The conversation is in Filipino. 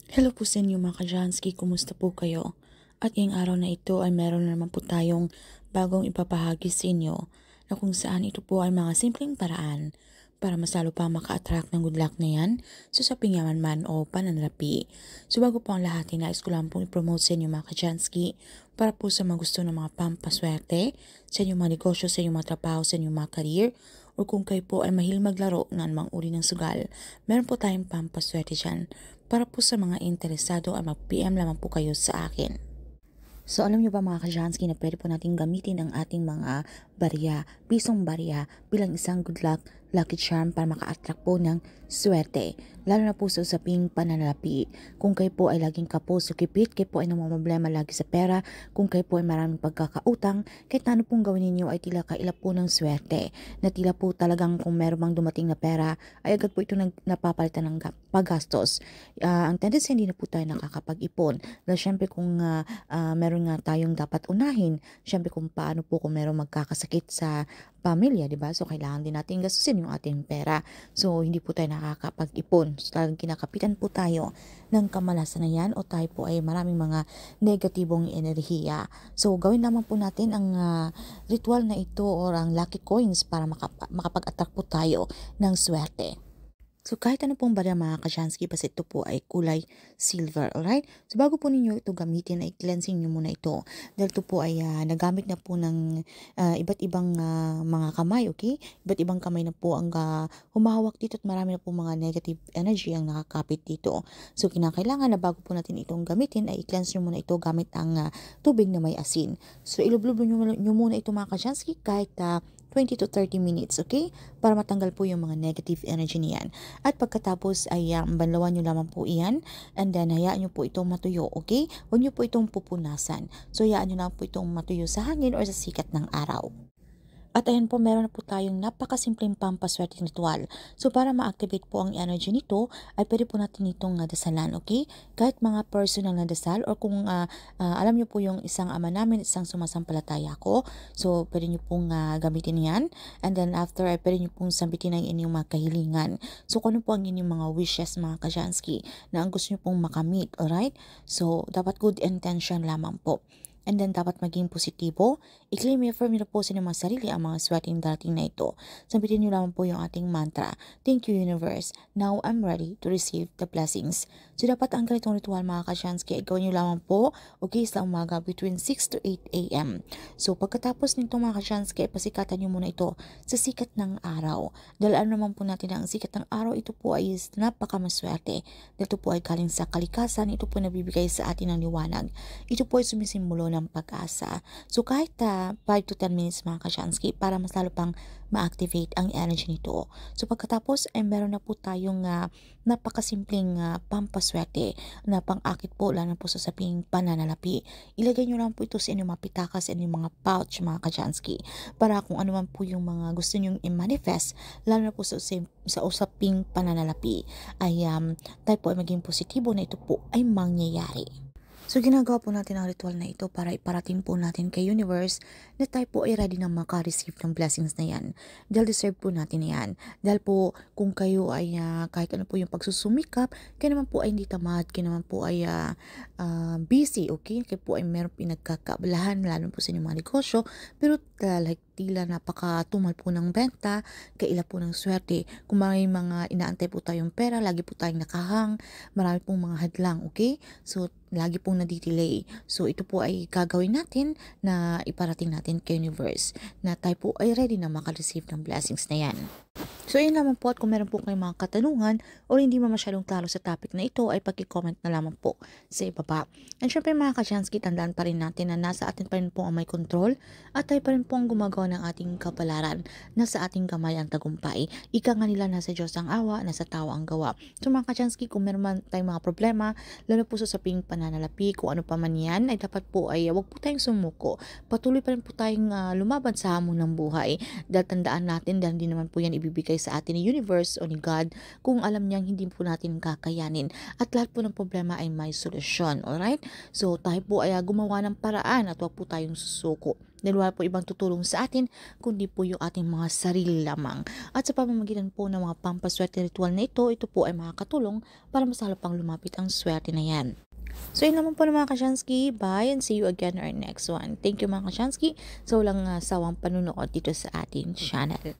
Hello po sa inyo mga Kajansky, kumusta po kayo? At ngayong araw na ito ay meron na naman po tayong bagong ipapahagi sa inyo na kung saan ito po ay mga simpleng paraan para mas lalo pa maka-attract ng good luck na yan sa usaping yaman man o pananalapi. So bago po ang lahat, nais ko lang pong i-promote sa inyo mga Kajansky para po sa mga gusto ng mga pampaswerte sa inyong mga negosyo, sa inyong mga trabaho, sa inyong mga career, o kung kayo po ay mahilig maglaro ng anumang uri ng sugal, meron po tayong pampaswerte dyan. Para po sa mga interesado ay mag-PM lamang po kayo sa akin. So alam niyo ba mga Kajansky na pwede po natin gamitin ang ating mga barya, pisong barya bilang isang good luck, lucky charm para maka-attract po ng swerte. Lalo na po sa usaping pananalapi. Kung kayo po ay laging kapos o kipit, kayo po ay problema lagi sa pera, kung kayo po ay maraming pagkakautang, kahit ano pong gawin ninyo ay tila kaila po ng swerte. Na tila po talagang kung meron mang dumating na pera, ay agad po ito napapalitan ng paggastos. Ang tendency hindi na po tayo nakakapag-ipon. Dahil syempre kung meron nga tayong dapat unahin, syempre kung paano po kung meron magkakasakit sa pamilya, di ba? So kailangan din natin gastusin yung ating pera. So hindi po tayo nakakapag-ipon. So talagang kinakapitan po tayo ng kamalasan na yan o tayo po ay maraming mga negatibong enerhiya. So gawin naman po natin ang ritual na ito or ang lucky coins para makapag-attract po tayo ng swerte. So kahit ano pong barya mga Kajansky, basta ito po ay kulay silver, alright? So bago po ninyo ito gamitin ay cleansing nyo muna ito. Dahil ito po ay nagamit na po ng iba't ibang mga kamay, okay? Iba't ibang kamay na po ang humahawak dito at marami na po mga negative energy ang nakakapit dito. So kinakailangan na bago po natin itong gamitin ay i-cleanse nyo muna ito gamit ang tubig na may asin. So ilublob nyo muna ito mga Kajansky kahit 20 to 30 minutes, okay? Para matanggal po yung mga negative energy niyan. At pagkatapos ay banlawan nyo lamang po iyan and then hayaan nyo po itong matuyo, okay? Huwag nyo po itong pupunasan. So hayaan nyo lang po itong matuyo sa hangin or sa sikat ng araw. At ayun po, meron na po tayong napakasimpleng pampaswerteng ritual. So para ma-activate po ang energy nito, ay pwede po natin itong dasalan, okay? Kahit mga personal na dasal or kung alam niyo po yung isang ama namin, isang sumasampalataya ko. So pwede niyo pong gamitin yan. And then after, ay pwede niyo pong sambitin ang inyong mga kahilingan. So kung ano po ang inyong mga wishes mga Kajansky na ang gusto niyo pong makamit, alright? So dapat good intention lamang po. And then dapat maging positibo. I-claim affirm nyo po sa inyong mga sarili ang mga swerteng darating na ito. Sabihin nyo lamang po yung ating mantra. Thank you universe. Now I'm ready to receive the blessings. So dapat ang ganitong ritual mga Kajansky ay gawin nyo lamang po okay sa umaga between 6 to 8 a.m. So pagkatapos nito mga Kajansky ay pasikatan nyo muna ito sa sikat ng araw. Dahil ano naman po natin ang sikat ng araw, ito po ay napakamaswerte. Dahil ito po ay galing sa kalikasan, ito po nabibigay sa atin ng liwanag. Ito po ay sumisimbolo ng pag-asa. So kahit 5 to 10 minutes mga Kajansky para mas lalo pang ma-activate ang energy nito. So pagkatapos ay meron na po tayong napakasimpleng pampaswerte na pang-akit po lalo po sa saping pananalapi. Ilagay nyo lang po ito sa inyong mga pitakas, sa inyong mga pouch mga Kajansky para kung ano man po yung mga gusto nyong i-manifest lalo na po sa usaping pananalapi ay tayo po ay maging positibo na ito po ay mangyayari. So ginagawa po natin ang ritual na ito para iparating po natin kay universe na tayo po ay ready na maka-receive ng blessings na yan. Dahil deserve po natin yan. Dahil po kung kayo ay kahit ano po yung pagsusumikap, kayo naman po ay hindi tamad, kayo naman po ay busy, okay? Kayo po ay meron pinagkakabalahan lalo po sa inyong mga negosyo, pero like tila napakatumal po ng benta, kaila po ng swerte. Kung may mga inaantay po tayong pera, lagi po tayong nakahang, marami pong mga hadlang, okay? So lagi pong nadidelay. So ito po ay gagawin natin na iparating natin kay universe na tayo po ay ready na maka-receive ng blessings na yan. So yun lamang po, at kung meron po kayong mga katanungan o hindi mo masyadong klaro sa topic na ito ay pag-comment na lamang po sa ibaba. And syempre mga Kajansky, tandaan pa rin natin na nasa atin pa rin po ang may control at tayo pa rin po ang gumagawa ng ating kapalaran. Nasa ating kamay ang tagumpay. Ika nga nila, nasa Diyos ang awa, nasa tao ang gawa. So mga Kajansky, kung meron man tayong mga problema, lalo po sa saping pananalapi, kung ano pa man yan, ay dapat po ay wag po tayong sumuko. Patuloy pa rin po tayong lumaban sa hamon ng buhay. Dahil tandaan natin, dahil hindi naman po yan ibibigay sa atin ni universe o ni God kung alam niyang hindi po natin kakayanin. At lahat po ng problema ay may solusyon. Alright? So tayo po ay gumawa ng paraan at huwag po tayong susuko. Dahil wala po ibang tutulong sa atin kundi po yung ating mga sarili lamang. At sa pamamagitan po ng mga pampaswerte ritual na ito po ay makakatulong para mas lalo pang lumapit ang swerte na yan. So yun naman po ng mga Kashansky. Bye and see you again in our next one. Thank you mga Kashansky sa walang sawang panunood dito sa ating channel.